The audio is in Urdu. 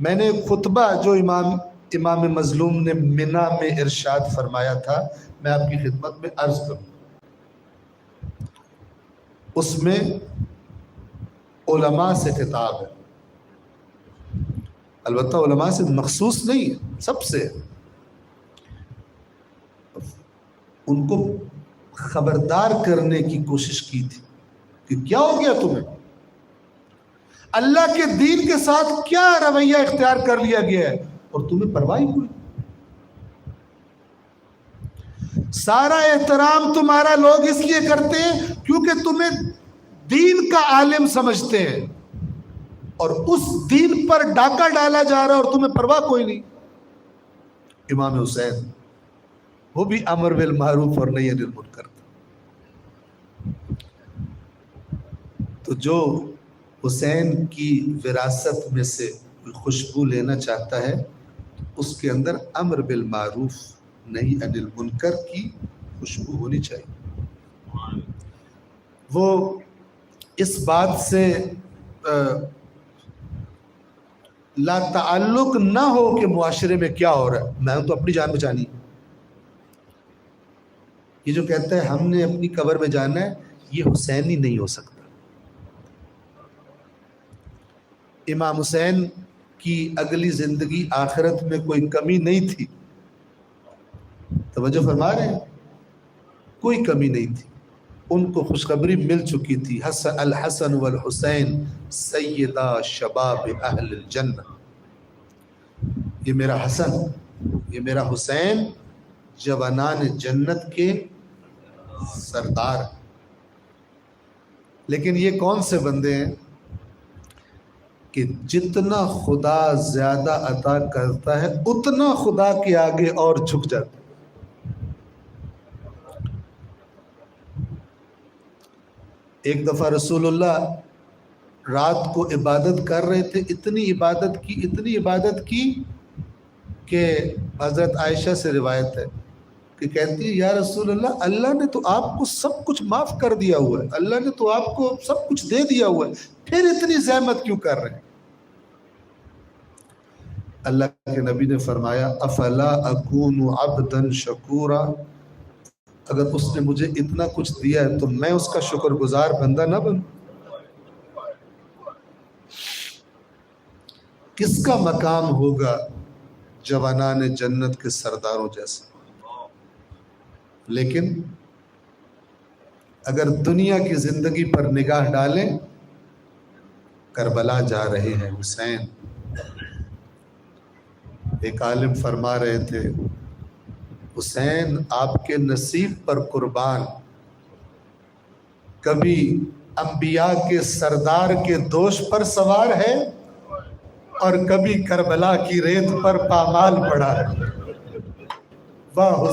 میں نے ایک خطبہ جو امام مظلوم نے منا میں ارشاد فرمایا تھا، میں آپ کی خدمت میں عرض کروں. اس میں علماء سے خطاب ہے، البتہ علماء سے مخصوص نہیں ہے، سب سے. ان کو خبردار کرنے کی کوشش کی تھی کہ کیا ہو گیا تمہیں، اللہ کے دین کے ساتھ کیا رویہ اختیار کر لیا گیا ہے اور تمہیں پرواہ ہوئی. سارا احترام تمہارا لوگ اس لیے کرتے ہیں کیونکہ تمہیں دین کا عالم سمجھتے ہیں، اور اس دین پر ڈاکہ ڈالا جا رہا ہے اور تمہیں پرواہ کوئی نہیں. امام حسین وہ بھی امر بالمعروف اور نہی عن المنکر. تو جو حسین کی وراثت میں سے خوشبو لینا چاہتا ہے اس کے اندر امر بالمعروف نہی عن المنکر کی خوشبو ہونی چاہیے. وہ اس بات سے لا تعلق نہ ہو کہ معاشرے میں کیا ہو رہا ہے، میں تو اپنی جان بچانی. یہ جو کہتا ہے ہم نے اپنی قبر میں جانا ہے، یہ حسینی نہیں ہو سکتا. امام حسین کی اگلی زندگی آخرت میں کوئی کمی نہیں تھی. توجہ فرما رہے ہیں، کوئی کمی نہیں تھی. ان کو خوشخبری مل چکی تھی، الحسن والحسین سیدہ شباب اہل الجنہ. یہ میرا حسن، یہ میرا حسین جوانان جنت کے سردار. لیکن یہ کون سے بندے ہیں کہ جتنا خدا زیادہ عطا کرتا ہے اتنا خدا کے آگے اور جھک جاتا ہے. ایک دفعہ رسول اللہ رات کو عبادت کر رہے تھے، اتنی عبادت کی کہ حضرت عائشہ سے روایت ہے کہ کہتی ہے یا رسول اللہ، اللہ نے تو آپ کو سب کچھ معاف کر دیا ہوا ہے، اللہ نے تو آپ کو سب کچھ دے دیا ہوا ہے، پھر اتنی زحمت کیوں کر رہے ہیں؟ اللہ کے نبی نے فرمایا افلا اکون عبدا شکورا، اگر اس نے مجھے اتنا کچھ دیا ہے تو میں اس کا شکر گزار بندہ نہ بنوں؟ کس کا مقام ہوگا جوانان جنت کے سرداروں جیسا؟ لیکن اگر دنیا کی زندگی پر نگاہ ڈالیں، کربلا جا رہے ہیں حسین. ایک عالم فرما رہے تھے حسین آپ کے نصیب پر قربان، کبھی انبیاء کے سردار کے دوش پر سوار ہے اور کبھی کربلا کی ریت پر پامال پڑا ہے. واہ